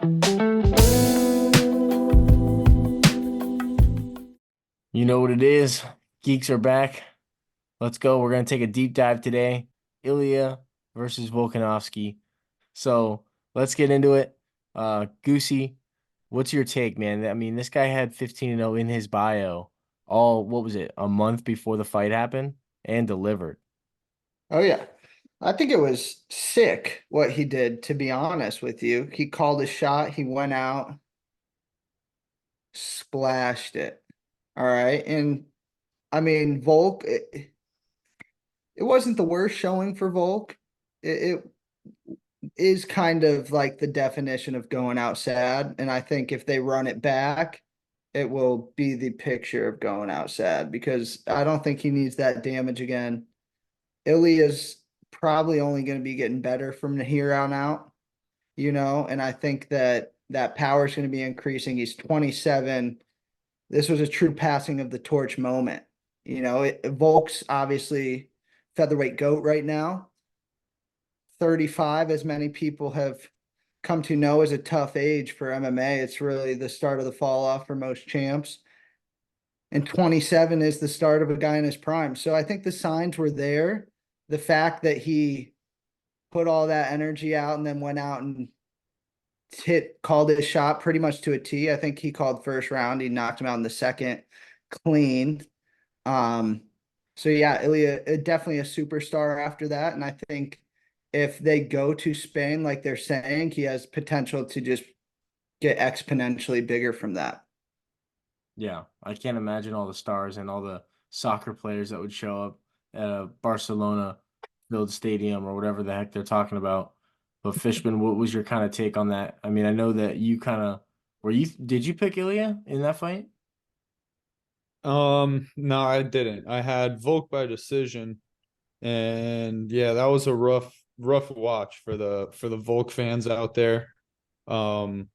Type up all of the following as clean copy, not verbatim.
You know what it is. Geeks are back. Let's go. We're going to take a deep dive today. Ilia versus Volkanovski. So let's get into it. Goosey, what's your take, man? I mean, this guy had 15-0 in his bio what was it, a month before the fight happened and delivered. Oh yeah. I think it was sick what he did, to be honest with you. He called a shot, he went out, splashed it. All right. And I mean, Volk, it wasn't the worst showing for Volk. It is kind of like the definition of going out sad. And I think if they run it back, it will be the picture of going out sad because I don't think he needs that damage again. Ilia's probably only going to be getting better from here on out, and I think that power is going to be increasing. He's 27. This was a true passing of the torch moment. Volk's obviously featherweight goat right now. 35, as many people have come to know, is a tough age for MMA. It's really the start of the fall off for most champs. And 27 is the start of a guy in his prime. So I think the signs were there. The fact that he put all that energy out and then went out and called his shot pretty much to a T. I think he called first round. He knocked him out in the second clean. Um, so yeah, Ilia definitely a superstar after that. And I think if they go to Spain, like they're saying, he has potential to just get exponentially bigger from that. Yeah, I can't imagine all the stars and all the soccer players that would show up at a Barcelona filled stadium or whatever the heck they're talking about. But Fishman, what was your kind of take on that? I mean, I know that you kind of did you pick Ilya in that fight? No, I didn't. I had Volk by decision, and yeah, that was a rough watch for the Volk fans out there. Um,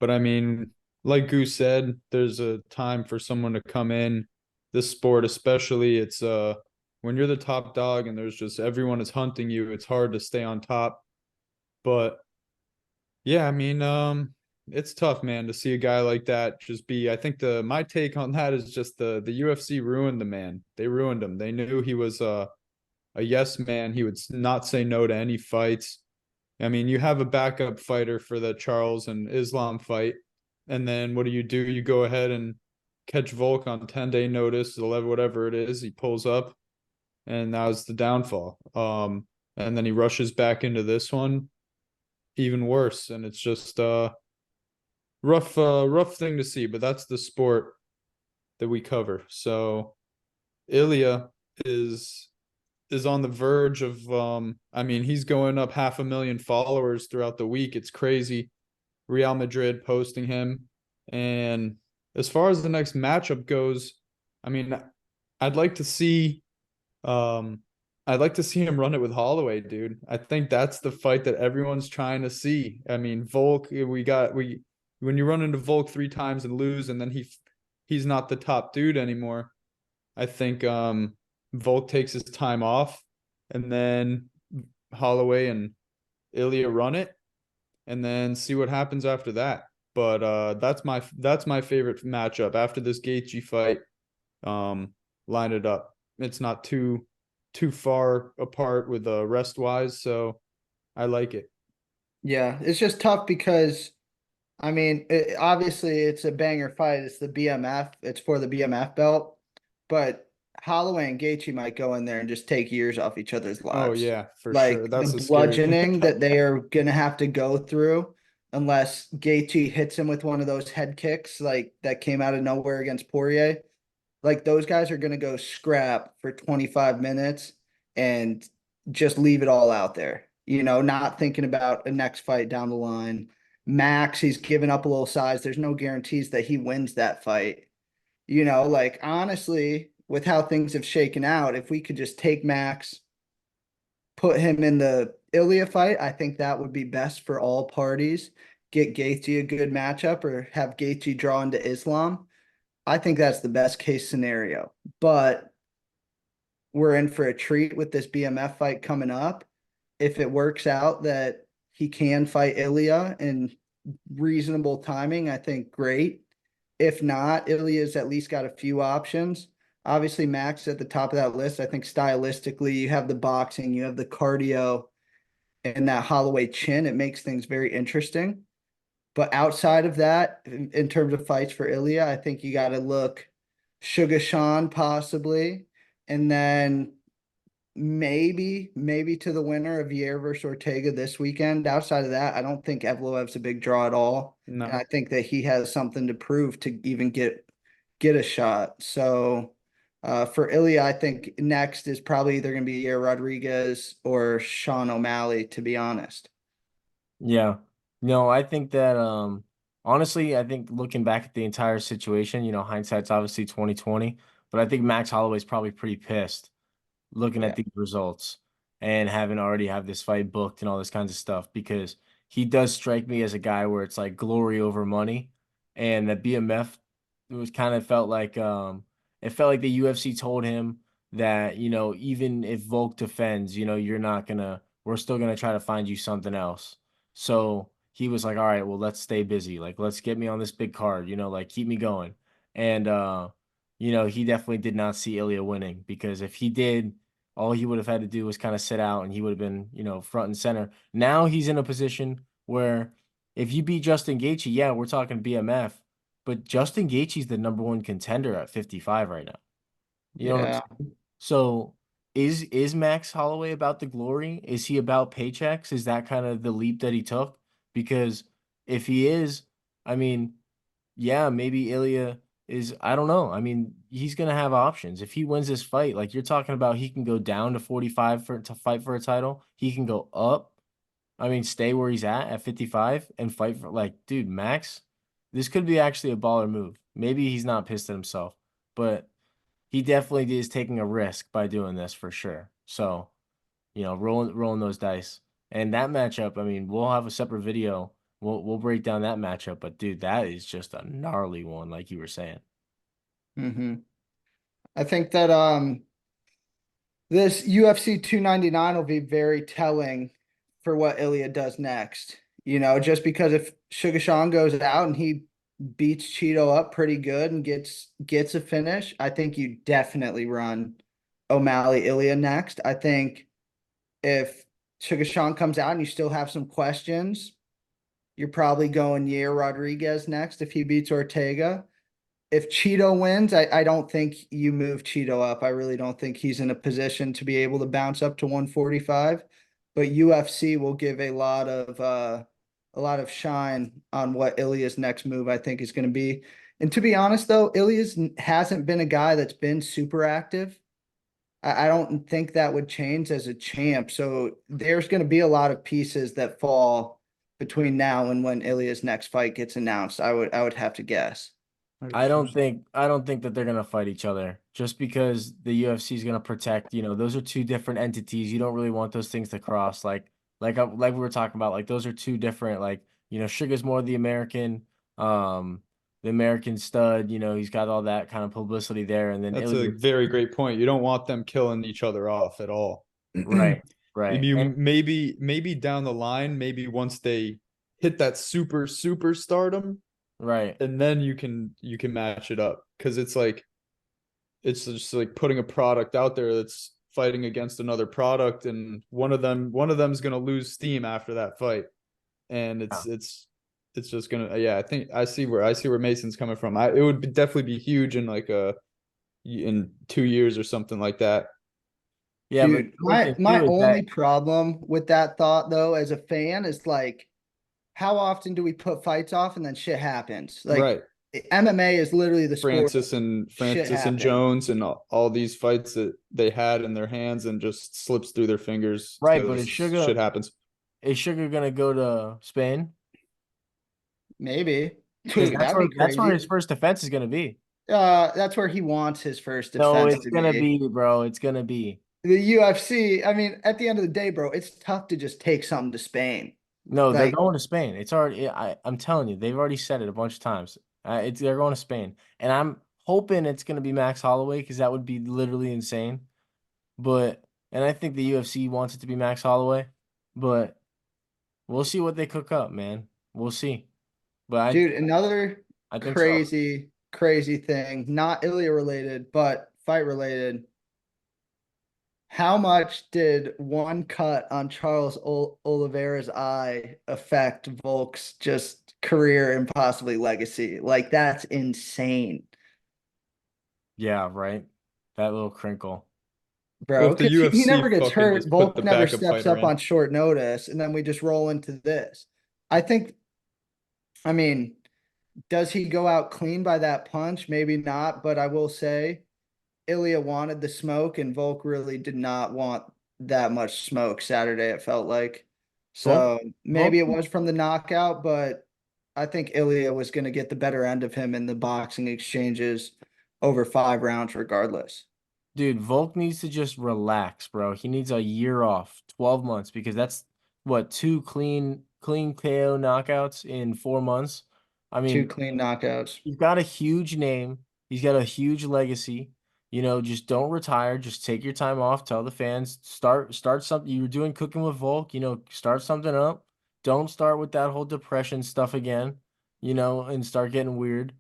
but I mean, like Goose said, there's a time for someone to come in this sport, especially it's when you're the top dog and there's just everyone is hunting you, it's hard to stay on top. But yeah, I mean, it's tough, man, to see a guy like that just be. I think the my take on that is just the UFC ruined the man. They ruined him. They knew he was a yes man. He would not say no to any fights. I mean, you have a backup fighter for the Charles and Islam fight, and then what do? You go ahead and catch Volk on 10-day notice, 11, whatever it is. He pulls up, and that was the downfall. And then he rushes back into this one, even worse. And it's just rough thing to see, but that's the sport that we cover. So Ilya is is on the verge of I mean, he's going up 500,000 followers throughout the week. It's crazy. Real Madrid posting him. And as far as the next matchup goes, I mean, I'd like to see um I'd like to see him run it with Holloway, dude. I think that's the fight that everyone's trying to see. I mean, Volk, we when you run into Volk 3 times and lose, and then he's not the top dude anymore. I think Volk takes his time off, and then Holloway and Ilya run it, and then see what happens after that. But that's my favorite matchup after this Gaethje fight. Line it up. It's not too far apart with rest wise, so I like it. Yeah, it's just tough because I mean, obviously it's a banger fight. It's the BMF. It's for the BMF belt, but Holloway and Gaethje might go in there and just take years off each other's Oh lives. yeah, for sure. Like the That's a scary thing. bludgeoning that they are gonna have to go through, unless Gaethje hits him with one of those head kicks like that came out of nowhere against Poirier. Like those guys are gonna go scrap for 25 minutes and just leave it all out there. Not thinking about a next fight down the line. Max, he's given up a little size. There's no guarantees that he wins that fight. Like honestly, with how things have shaken out, if we could just take Max, put him in the Ilya fight, I think that would be best for all parties. Get Gaethje a good matchup or have Gaethje draw into Islam. I think that's the best case scenario. But we're in for a treat with this BMF fight coming up. If it works out that he can fight Ilya and reasonable timing, I think great. If not, Ilia's at least got a few options. Obviously, Max at the top of that list. I think stylistically, you have the boxing, you have the cardio, and that Holloway chin. It makes things very interesting. But outside of that, in terms of fights for Ilia, I think you got to look Sugar Sean possibly, and then maybe to the winner of Yair versus Ortega this weekend. Outside of that, I don't think Evloev's a big draw at all, and I No. think that he has something to prove to even get a shot. So for Ilia, I think next is probably either going to be Yair Rodriguez or Sean O'Malley, to be honest. Yeah. No, I think that honestly, I think looking back at the entire situation, hindsight's obviously 2020, but I think Max Holloway's probably pretty pissed looking at Yeah. these results and having already have this fight booked and all this kinds of stuff because he does strike me as a guy where it's like glory over money, and that BMF it was kind of felt like it felt like the UFC told him that even if Volk defends, we're still gonna try to find you something else. So he was like, all right, well, let's stay busy, like let's get me on this big card, like keep me going. And he definitely did not see Ilya winning, because if he did, all he would have had to do was kind of sit out and he would have been, front and center. Now he's in a position where if you beat Justin Gaethje, yeah, we're talking BMF, but Justin Gaethje's the number one contender at 55 right now. You know what I'm Yeah. saying? So is Max Holloway about the glory? Is he about paychecks? Is that kind of the leap that he took? Because if he is, I mean, yeah, maybe Ilya is, I don't know. I mean, he's gonna have options. If he wins this fight, like you're talking about, he can go down to 45 to fight for a title. He can go up. I mean, stay where he's at 55 and fight for, like, dude, Max, this could be actually a baller move. Maybe he's not pissed at himself, but he definitely is taking a risk by doing this for sure. So, rolling those dice. And that matchup, I mean, we'll have a separate video. We'll break down that matchup, but dude, that is just a gnarly one, like you were saying. Hmm. I think that this UFC 299 will be very telling for what Ilya does next. Just because if Sugar Sean goes out and he beats Cheeto up pretty good and gets a finish, I think you definitely run O'Malley Ilya next. I think if Sugar Sean comes out and you still have some questions, you're probably going Yair Rodriguez next if he beats Ortega. If Cheeto wins, I don't think you move Cheeto up. I really don't think he's in a position to be able to bounce up to 145. But UFC will give a lot of shine on what Ilya's next move I think is going to be. And to be honest though, Ilya's hasn't been a guy that's been super active. I don't think that would change as a champ. So there's going to be a lot of pieces that fall between now and when Ilya's next fight gets announced. I would have to guess. I don't think that they're gonna fight each other just because the UFC is gonna protect. Those are two different entities. You don't really want those things to cross. Like we were talking about. Like those are two different. Like Sugar's more the American stud. He's got all that kind of publicity there, and then That's a Ilya. very great point. You don't want them killing each other off at all. Right, right, Maybe and maybe down the line, maybe once they hit that super stardom, right. and then you can match it up, because it's just like putting a product out there that's fighting against another product, and one of them's gonna lose steam after that fight, and Yeah. it's just gonna, yeah. I think I see where Mason's coming from. It would definitely be huge in like in 2 years or something like that. Yeah, but Dude, the other my thing too my is only that problem with that thought though, as a fan, is like, how often do we put fights off and then shit happens? Like Right. MMA is literally the sport of shit Francis and happen. Jones and all these fights that they had in their hands and just slips through their fingers right. But because shit happens. is Sugar gonna go to Spain? Maybe. Because Dude, that's that'd where be that's where his crazy. first defense is gonna be. That's where he wants his first No, defense it's to gonna be. be, bro. It's gonna be. The UFC, I mean, at the end of the day, bro, it's tough to just take something to Spain. No, they're Like, going to Spain. It's already. I'm telling you, they've already said it a bunch of times. They're going to Spain, and I'm hoping it's gonna be Max Holloway because that would be literally insane. And I think the UFC wants it to be Max Holloway, but we'll see what they cook up, man. We'll see. But Dude, another I think so. crazy thing, not Ilya related, but fight related. How much did one cut on Charles Oliveira's eye affect Volk's just career and possibly legacy? Like, that's insane, Yeah, right. That little crinkle. Well, bro. if the Because he UFC never gets fucking hurt. just put the Volk never backup steps fighter up in. on short notice, and then we just roll into this. I think, I mean, does he go out clean by that punch? Maybe not, but I will say Ilya wanted the smoke, and Volk really did not want that much smoke Saturday, it felt like. Volk, So maybe Volk, it was from the knockout, but I think Ilya was going to get the better end of him in the boxing exchanges over 5 rounds, regardless. dude, Volk needs to just relax, bro. He needs a year off, 12 months, because that's what, two clean KO knockouts in 4 months. I Two mean, clean knockouts. he's got a huge name. He's got a huge legacy. Just don't retire. Just take your time off. Tell the fans, start something. You were doing cooking with Volk, start something up. Don't start with that whole depression stuff again, and start getting weird.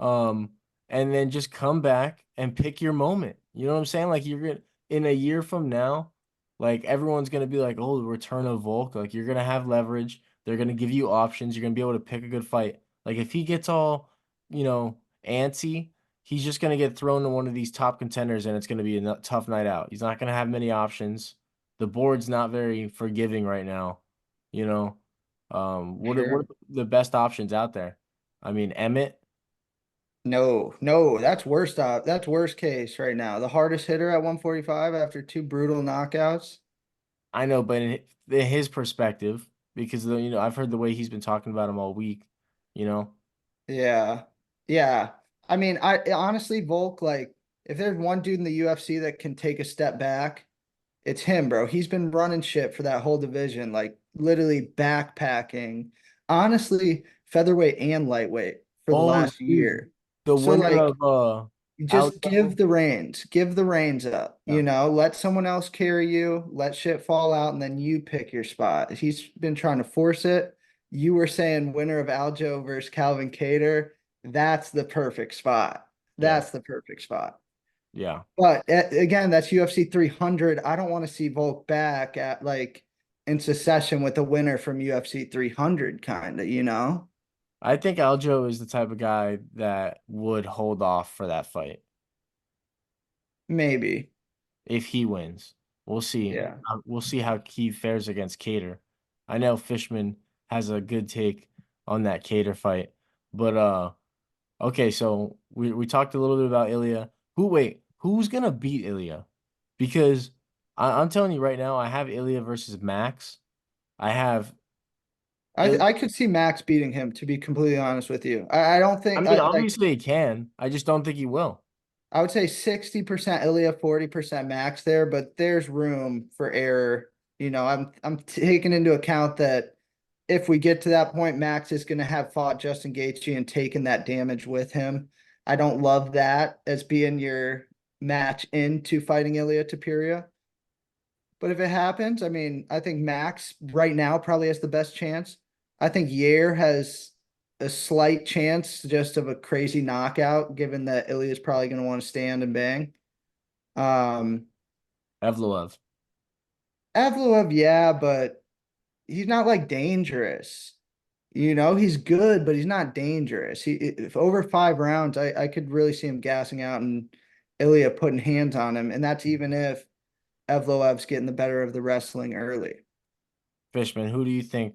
Um, and then just come back and pick your moment. You know what I'm saying? Like you're gonna in a year from now, like everyone's gonna be like, oh, the return of Volk. Like you're gonna have leverage. They're gonna give you options. You're gonna be able to pick a good fight. Like if he gets all, antsy, he's just gonna get thrown to one of these top contenders, and it's gonna be a tough night out. He's not gonna have many options. The board's not very forgiving right now. You know, what are Sure. the best options out there? I mean, Emmett. No, that's worst off. That's worst case right now. The hardest hitter at 145 after 2 brutal knockouts. I know, but in his perspective, because I've heard the way he's been talking about him all week. You know, Yeah. Yeah. I mean, I honestly, Volk, like, if there's one dude in the UFC that can take a step back, it's him, bro. He's been running shit for that whole division, like literally backpacking. Honestly, featherweight and lightweight for the oh, last dude, year. the So, winner like, of just Aljo. give the reins up, Yeah, let someone else carry you, let shit fall out, and then you pick your spot. He's been trying to force it. You were saying winner of Aljo versus Calvin Cater. That's the perfect spot. yeah, That's the perfect spot. yeah. But again, that's UFC 300. I don't want to see Volk back at like in succession with a winner from UFC 300, kind of. I think Aljo is the type of guy that would hold off for that fight Maybe. if he wins. We'll see. Yeah. We'll see how he fares against Cater. I know Fishman has a good take on that Cater fight, but okay. So we talked a little bit about Ilya. Who's gonna beat Ilya? Because I'm telling you right now, I have Ilya versus Max. I have Ilya. I could see Max beating him, to be completely honest with you. I don't I think mean, I like obviously he can. I just don't think he will. I would say 60% Ilya, 40% Max there, but there's room for error. I'm taking into account that if we get to that point, Max is going to have fought Justin Gaethje and taken that damage with him. I don't love that as being your match into fighting Ilia Topuria. But if it happens, I mean, I think Max right now probably has the best chance. I think Yair has a slight chance just of a crazy knockout, given that Ilya is probably going to want to stand and bang. Um, Evloev. Evloev, yeah, but he's not like dangerous. He's good, but he's not dangerous. If over 5 rounds, I could really see him gassing out and Ilya putting hands on him, and that's even if Evloev's getting the better of the wrestling early. Fishman, who do you think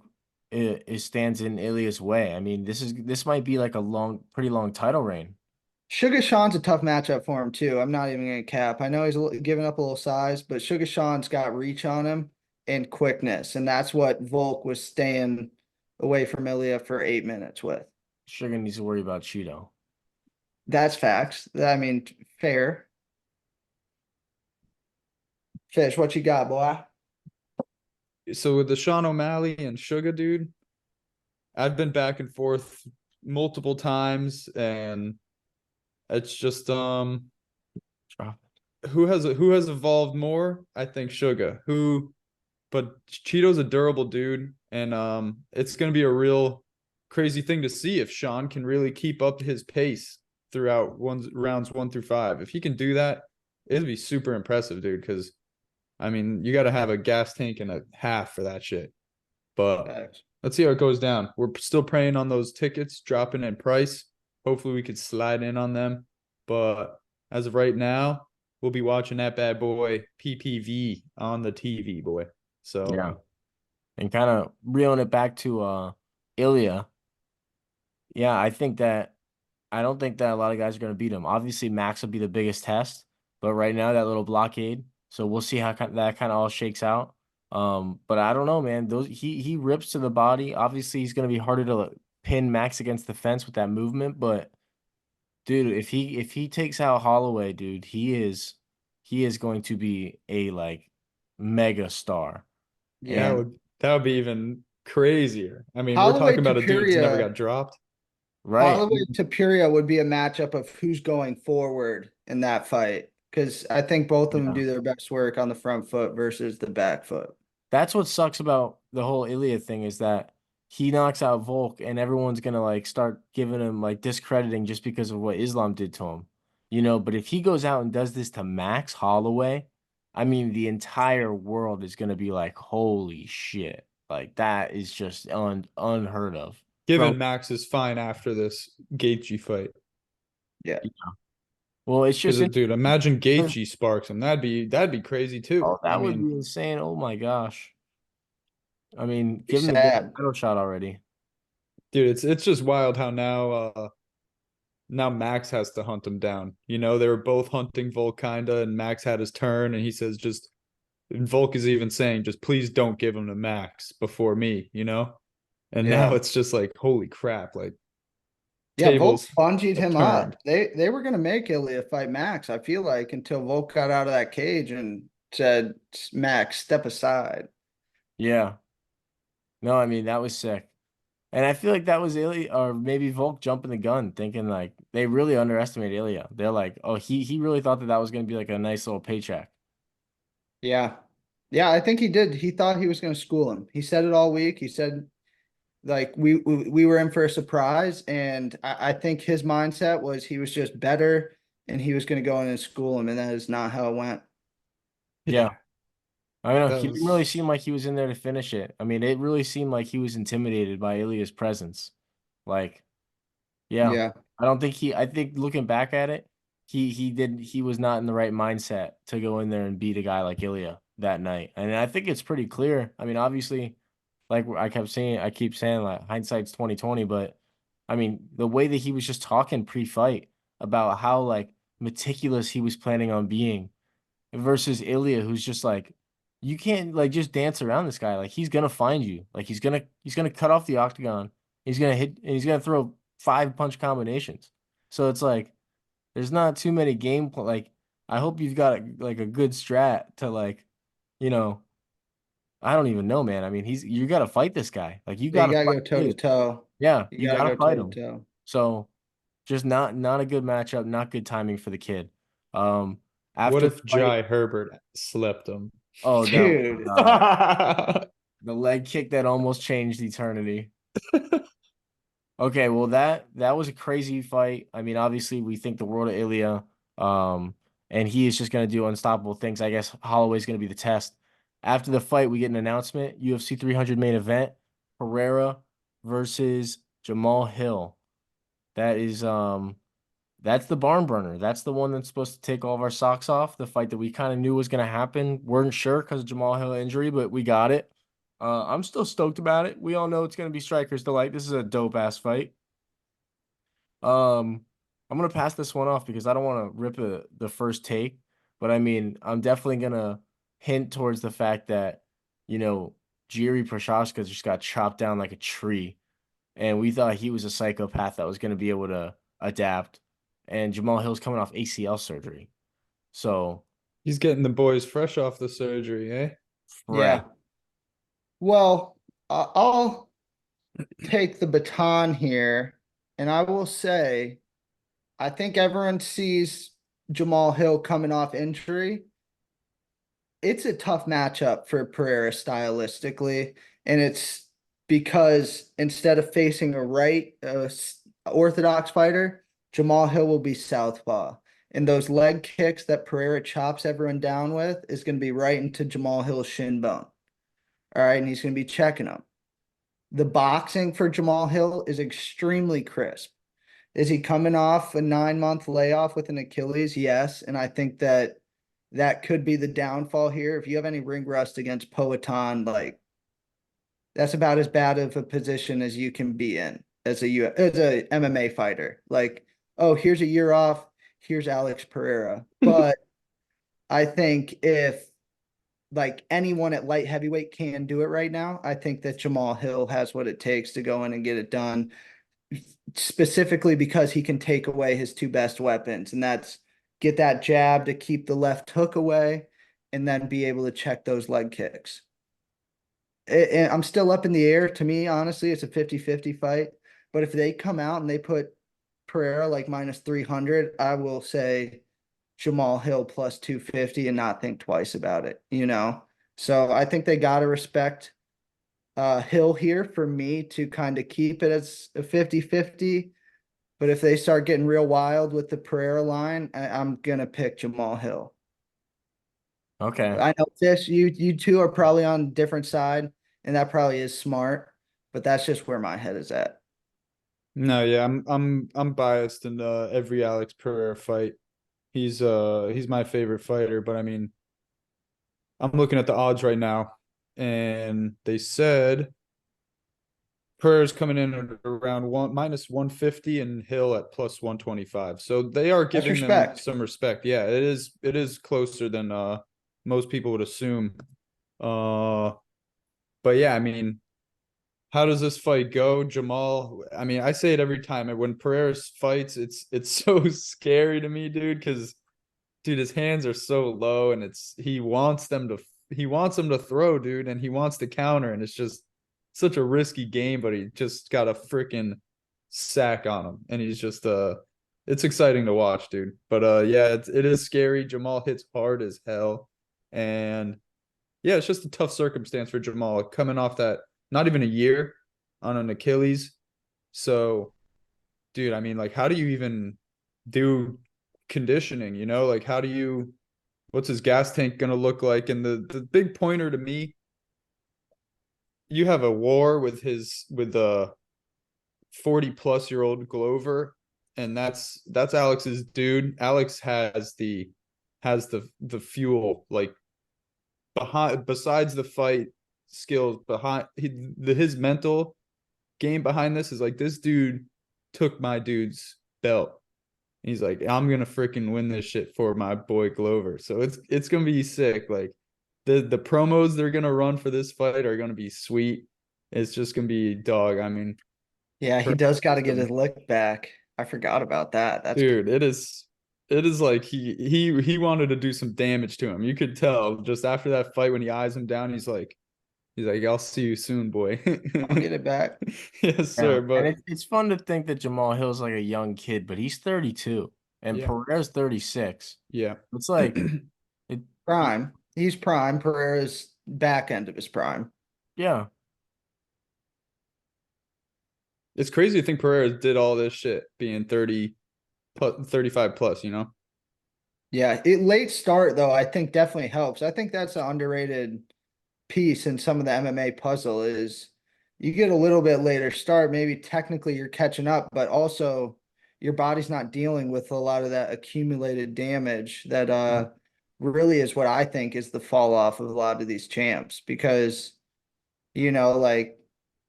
stands in Ilya's way? I mean, this might be like a pretty long title reign. Sugar Sean's a tough matchup for him too. I'm not even gonna cap. I know he's giving up a little size, but Sugar Sean's got reach on him and quickness, and that's what Volk was staying away from Ilya for 8 minutes with. Sugar needs to worry about Cheeto. That's facts. I mean, fair. Fish, what you got, boy? So with the Sean O'Malley and Suga, dude, I've been back and forth multiple times, and it's just Drop who has evolved more? I think Suga. But Cheeto's a durable dude, and it's gonna be a real crazy thing to see if Sean can really keep up his pace throughout rounds 1 through 5. If he can do that, it'd be super impressive, dude. Because I mean, you got to have a gas tank and a half for that shit. But Facts. let's see how it goes down. We're still praying on those tickets dropping in price. Hopefully, we could slide in on them. But as of right now, we'll be watching that bad boy PPV on the TV, boy. So Yeah. And kind of reeling it back to Ilia. Yeah, I don't think that a lot of guys are going to beat him. Obviously, Max will be the biggest test, but right now that little blockade. So we'll see how that kind of all shakes out. But I don't know, man. He rips to the body. Obviously, he's going to be harder to pin Max against the fence with that movement. But dude, if he takes out Holloway, dude, he is going to be a like mega star. Yeah. And that would be even crazier. I mean, we're Holloway talking about a dude that's never Topuria, got dropped. right. Holloway Topuria would be a matchup of who's going forward in that fight. Because I think both of them Yeah. do their best work on the front foot versus the back foot. That's what sucks about the whole Ilia thing is that he knocks out Volk and everyone's gonna like start giving him like discrediting just because of what Islam did to him. But if he goes out and does this to Max Holloway, I mean the entire world is gonna be like, holy shit. Like that is just unheard of. From Given Max is fine after this Gaethje fight. Yeah. well, it's just Because dude, imagine interesting. Gaethje sparks him. That'd be crazy too. Oh, I that would mean, be insane. Oh my gosh. I mean, Be give him the gold sad. title shot already. dude, it's just wild how now Max has to hunt him down. They were both hunting Volk kinda, and Max had his turn, and he says just and Volk is even saying just please don't give him to Max before me. And now Yeah. it's just like holy crap, like Yeah, Volk tables bungeed have him turned. up. They were gonna make Ilia fight Max, I feel like, until Volk got out of that cage and said, Max, step aside. Yeah. No, I mean that was sick. And I feel like that was Ilya or maybe Volk jumping the gun, thinking like they really underestimated Ilya. They're like, oh, he really thought that was going to be like a nice little paycheck. Yeah. Yeah, I think he did. He thought he was gonna school him. He said it all week. He said like we were in for a surprise, and I think his mindset was he was just better and he was gonna go in and school him, and that is not how it went. Yeah, Yeah, I don't know. that He didn't really was seem like he was in there to finish it. I mean, it really seemed like he was intimidated by Ilya's presence. Like, yeah, Yeah. I think looking back at it, he was not in the right mindset to go in there and beat a guy like Ilya that night. And I think it's pretty clear. I mean, obviously, like I keep saying like hindsight's 2020, but I mean, the way that he was just talking pre-fight about how like meticulous he was planning on being versus Ilya, who's just like, you can't like just dance around this guy. Like he's gonna find you. Like he's gonna cut off the octagon. He's gonna hit and he's gonna throw 5 punch combinations. So it's like there's not too many like I hope you've got like a good strat to like, you know, I don't even know, man. I mean, you gotta fight this guy. Like you You gotta gotta fight go toe to Ilya. toe. Yeah, You you gotta gotta go fight toe to him. toe. So just not a good matchup, not good timing for the kid. Um what After the if fight, Jai Herbert slept him? oh no, Dude. the leg kick that almost changed eternity. Okay, well that was a crazy fight. I mean, obviously we think the world of Ilya, and he is just gonna do unstoppable things. I guess Holloway's gonna be the test. After the fight, we get an announcement: UFC 300 main event, Pereira versus Jamahal Hill. That is that's the barn burner. That's the one that's supposed to take all of our socks off. The fight that we kind of knew was gonna happen. Weren't sure because of Jamal Hill injury, but we got it. I'm still stoked about it. We all know it's gonna be strikers delight. This is a dope ass fight. Um, I'm gonna pass this one off because I don't want to rip the first take, but I mean, I'm definitely gonna hint towards the fact that you know Jiri Prochazka just got chopped down like a tree, and we thought he was a psychopath that was gonna be able to adapt, and Jamal Hill's coming off ACL surgery, so He's getting the boys fresh off the surgery, eh? fresh. Yeah. Well, I'll take the baton here, and I will say, I think everyone sees Jamal Hill coming off injury. It's a tough matchup for Pereira stylistically, and because instead of facing a orthodox fighter, Jamahal Hill will be southpaw. And those leg kicks that Periera chops everyone down with is going to be right into Jamahal Hill's shin bone. All right. And he's going to be checking them. The boxing for Jamahal Hill is extremely crisp. Is he coming off a 9-month layoff with an Achilles? Yes. And I think that that could be the downfall here. If you have any ring rust against Poatan, like that's about as bad of a position as you can be in as a MMA fighter. Like, oh, here's a year off. Here's Alex Periera. But I think if like anyone at light heavyweight can do it right now, I think that Jamahal Hill has what it takes to go in and get it done, specifically because he can take away his two best weapons, and that's get that jab to keep the left hook away and then be able to check those leg kicks. I'm still up in the air. To me, honestly, it's a 50-50 fight. But if they come out and they put Periera like minus 300, I will say Jamahal Hill plus 250 and not think twice about it, you know? So I think they got to respect Hill here for me to kind of keep it as a 50-50. But if they start getting real wild with the Periera line, I'm going to pick Jamahal Hill. Okay. I know this, you two are probably on a different side, and that probably is smart, but that's just where my head is at. No, yeah, I'm biased in every Alex Pereira fight. He's my favorite fighter, but I mean, I'm looking at the odds right now, and they said Pereira's coming in at around minus 150 and Hill at plus 125. So they are That's giving them respect. some respect. Yeah, it is closer than most people would assume. Uh but yeah, I mean, how does this fight go? Jamal, I mean, I say it every time. And when Pereira fights, it's so scary to me, dude, because dude, his hands are so low, and he wants them to throw, dude, and he wants to counter, and it's just such a risky game, but he just got a freaking sack on him, and he's just it's exciting to watch, dude. But yeah, it is scary. Jamal hits hard as hell, and yeah, it's just a tough circumstance for Jamal coming off that not even a year on an Achilles. So, dude, I mean, like, how do you even do conditioning? Like, what's his gas tank gonna look like? And the big pointer to me, you have a war with the 40-plus-year-old Glover, and that's Alex's dude. Alex has the fuel, like, behind, besides the fight skills, behind his mental game behind this is like, this dude took my dude's belt. He's like, I'm gonna freaking win this shit for my boy Glover. So it's gonna be sick. Like, the promos they're gonna run for this fight are gonna be sweet. It's just gonna be dog. I mean, Yeah, he does got to get his lick back. I forgot about that. That's dude, it is like he wanted to do some damage to him. You could tell just after that fight when he eyes him down, he's like, I'll see you soon, boy. I'll get it back. Yes, Yeah. sir. And But it's fun to think that Jamahal Hill's like a young kid, but he's 32 and yeah, Pereira's 36. yeah. It's like it Prime. He's prime. Pereira's back end of his prime. yeah. It's crazy to think Pereira did all this shit being 35 plus. Yeah, late start though, I think definitely helps. I think that's an underrated piece in some of the MMA puzzle is you get a little bit later start, maybe technically you're catching up, but also your body's not dealing with a lot of that accumulated damage that really is what I think is the fall off of a lot of these champs because like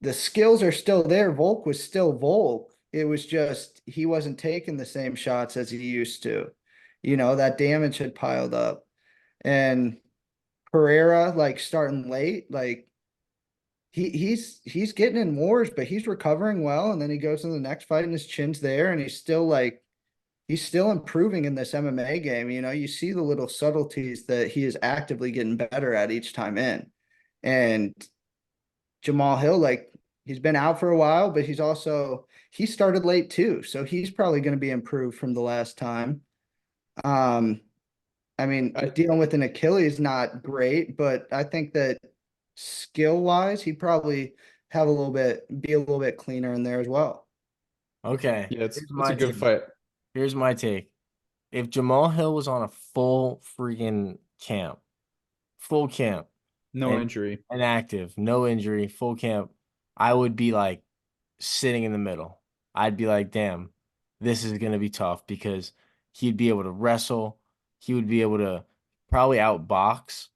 the skills are still there. Volk was still Volk. It was just he wasn't taking the same shots as he used to. That damage had piled up. And Pereira, like starting late, like he's getting in wars, but he's recovering well. And then he goes to the next fight and his chin's there, and he's still improving in this MMA game. You see the little subtleties that he is actively getting better at each time in. And Jamahal Hill, like he's been out for a while, but he started late too. So he's probably going to be improved from the last time. Um, I mean, I dealing with an Achilles not great, but I think that skill wise, he probably have a little bit, be a little bit cleaner in there as well. Okay. Yeah, Here's it's a my good take. fight. Here's my take. If Jamahal Hill was on a full freaking camp, full camp, No and injury. active, no injury, full camp, I would be like sitting in the middle. I'd be like, damn, this is gonna be tough because he'd be able to wrestle. He would be able to probably outbox.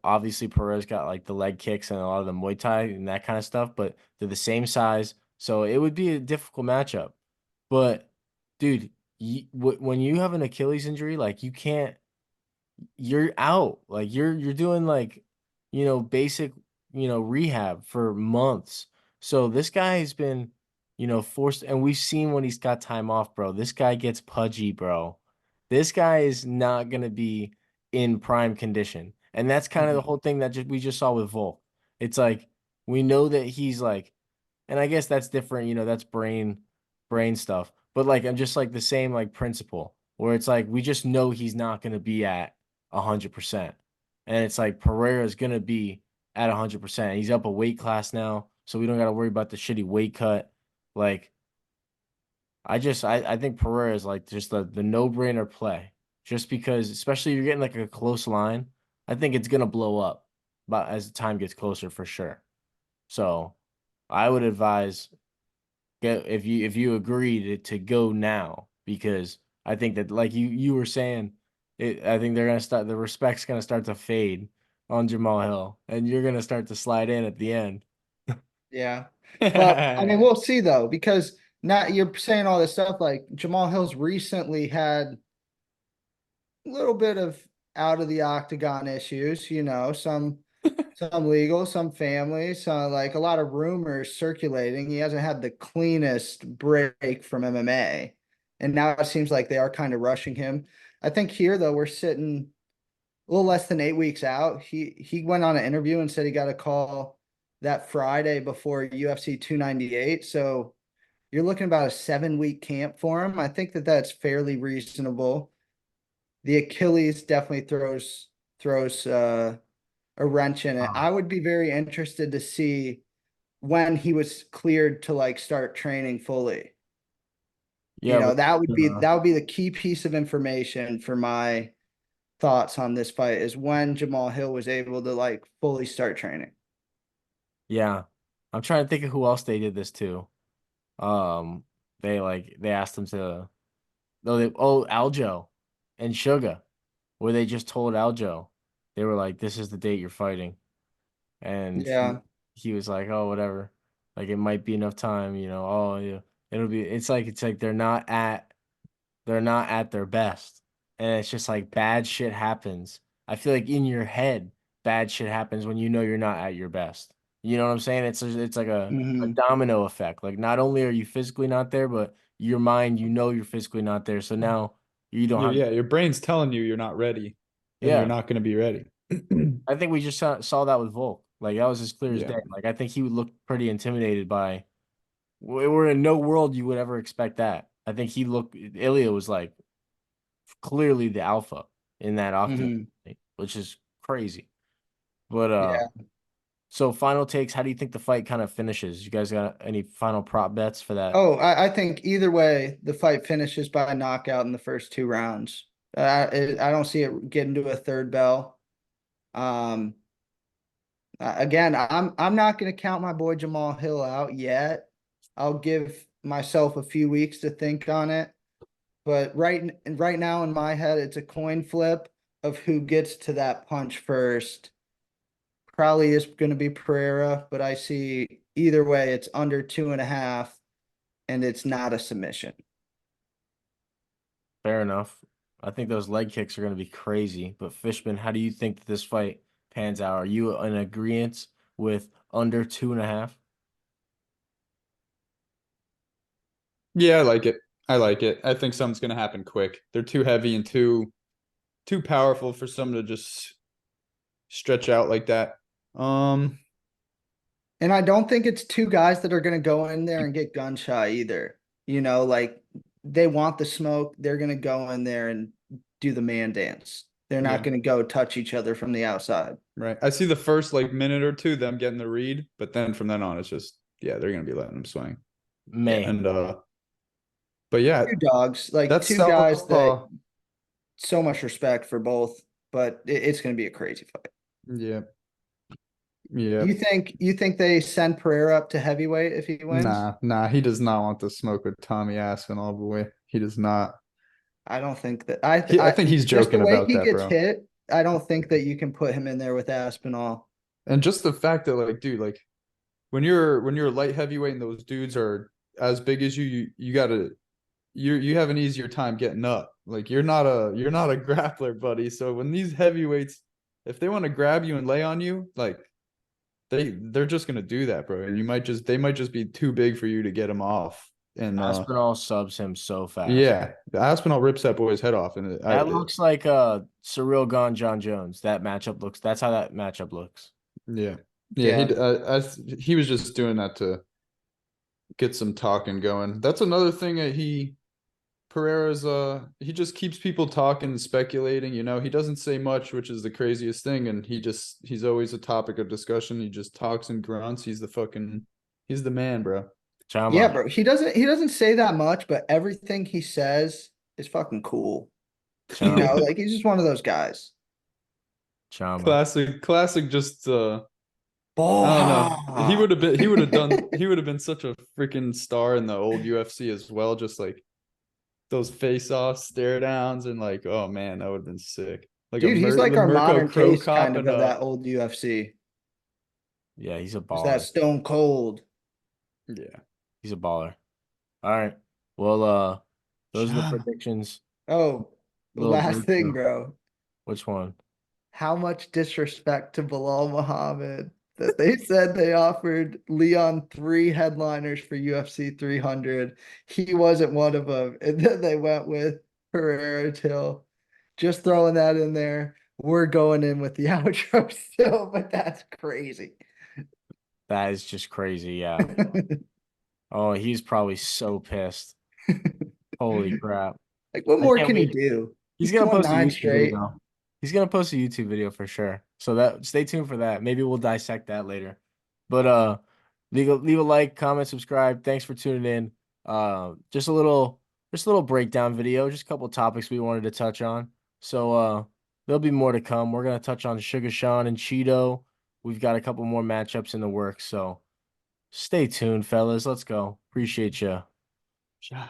Obviously Perez got like the leg kicks and a lot of the Muay Thai and that kind of stuff, but they're the same size, so it would be a difficult matchup. But dude, when you have an Achilles injury, like you're out. Like you're doing like, basic, rehab for months. So this guy has been, forced, and we've seen when he's got time off, bro. This guy gets pudgy, bro. This guy is not gonna be in prime condition. And that's kind of the Mhm. whole thing that we just saw with Volk. It's like we know that he's like, and I guess that's different, that's brain stuff. But like I'm just like the same like principle where it's like we just know he's not gonna be at 100%. And it's like Pereira's gonna be at 100%. He's up a weight class now, so we don't gotta worry about the shitty weight cut. Like I think Pereira is like just the no-brainer play. Just because, especially if you're getting like a close line, I think it's gonna blow up but as the time gets closer for sure. So I would advise get if you agree to go now because I think that like you were saying, I think they're gonna start the respect's gonna start to fade on Jamal Hill, and you're gonna start to slide in at the end. Yeah. But I mean, we'll see though, because now you're saying all this stuff like Jamal Hill's recently had a little bit of out of the octagon issues, some legal, some family, so like a lot of rumors circulating. He hasn't had the cleanest break from MMA. And now it seems like they are kind of rushing him. I think here though, we're sitting a little less than 8 weeks out. He went on an interview and said he got a call that Friday before UFC 298. So you're looking about a 7 week camp for him. I think that that's fairly reasonable. The Achilles definitely throws a wrench in it. Oh. I would be very interested to see when he was cleared to like start training fully. Yeah, but That would be the key piece of information for my thoughts on this fight is when Jamal Hill was able to like fully start training. yeah, I'm trying to think of who else they did this to. Um, they asked him to Aljo and Suga, where they just told Aljo they were like, "This is the date you're fighting." And Yeah. he was like, "Oh, whatever. Like it might be enough time, Oh, yeah, it'll be." It's like they're not at their best, and it's just like bad shit happens. I feel like in your head, bad shit happens when you know you're not at your best. You know what I'm saying? It's like a Hmm. domino effect. Like not only are you physically not there, but your mind, you're physically not there. So now you don't have. Your brain's telling you you're not ready, and you're Yeah, not going to be ready. I think we just saw that with Volk. Like that was as clear as Yeah. day. Like I think he would look pretty intimidated by. We're in no world you would ever expect that. I think Ilya was like clearly the alpha in that octagon, Hmm. which is crazy. But Yeah. so final takes. How do you think the fight kind of finishes? You guys got any final prop bets for that? Oh, I think either way, the fight finishes by a knockout in the first 2 rounds. I don't see it getting to a third bell. Um, Again, I'm not going to count my boy Jamal Hill out yet. I'll give myself a few weeks to think on it. But right now in my head, it's a coin flip of who gets to that punch first. Probably is going to be Pereira, but I see either way, it's under 2.5, and it's not a submission. Fair enough. I think those leg kicks are going to be crazy. But Fishman, how do you think that this fight pans out? Are you in agreement with under 2.5? Yeah, I like it. I like it. I think something's going to happen quick. They're too heavy and too powerful for someone to just stretch out like that. Um, And I don't think it's two guys that are going to go in there and get gun shy either. Like they want the smoke. They're going to go in there and do the man dance. They're Yeah. not going to go touch each other from the outside. Right. I see the first like minute or two them getting the read, but then from then on it's just they're gonna be letting them swing. May. And but yeah, Two dogs, like that's two guys that Southpaw. so much respect for both, but it's going to be a crazy fight. Yeah. Yeah. You think they send Pereira up to heavyweight if he wins? Nah, he does not want to smoke with Tommy Aspinall, boy. He does not. I don't think that I think he's just the joking way about he that, gets bro. hit, I don't think that you can put him in there with Aspinall. And just the fact that like, dude, like when you're a light heavyweight and those dudes are as big as you gotta you have an easier time getting up. Like you're not a grappler, buddy. So when these heavyweights, if they want to grab you and lay on you, like they're just gonna do that, bro. And they might just be too big for you to get them off. And Aspinall subs him so fast. yeah, Aspinall rips that boy's head off, and That looks like Surreal Gone John Jones. That's how that matchup looks. yeah, Yeah. he was just doing that to get some talking going. That's another thing that Pereira's he just keeps people talking and speculating, he doesn't say much, which is the craziest thing, and he's always a topic of discussion. He just talks and grunts. He's the man, bro. Yeah, Chama. bro. He doesn't say that much, but everything he says is fucking cool. Chama. Like he's just one of those guys. Chama. Classic just I don't know. Boha. He would have been such a freaking star in the old UFC as well, just like those face-offs, stare downs, and like, oh man, that would have been sick. Like Dude, he's like our Mirko modern Crow case Cop kind of and that old UFC. Yeah, he's a Is that baller. Stone Cold? yeah. He's a baller. All right. Well, those are the Ja. predictions. Oh, Little last thing, breakthrough. bro. Which one? How much disrespect to Bilal Muhammad that they said they offered Leon 3 headliners for UFC 300. He wasn't one of them. And then they went with Pereira Till. Just throwing that in there. We're going in with the outro still, but that's crazy. That is just crazy. Yeah. Oh, he's probably so pissed. Holy crap. Like, what I more can't can he wait. do? He's He's gonna going post a 9 YouTube straight. video. He's gonna post a YouTube video for sure. So that stay tuned for that. Maybe we'll dissect that later. But leave a like, comment, subscribe. Thanks for tuning in. Just a little breakdown video, just a couple topics we wanted to touch on. So there'll be more to come. We're gonna touch on Sugar Sean and Cheeto. We've got a couple more matchups in the works, so stay tuned, fellas. Let's go. Appreciate you. Ja.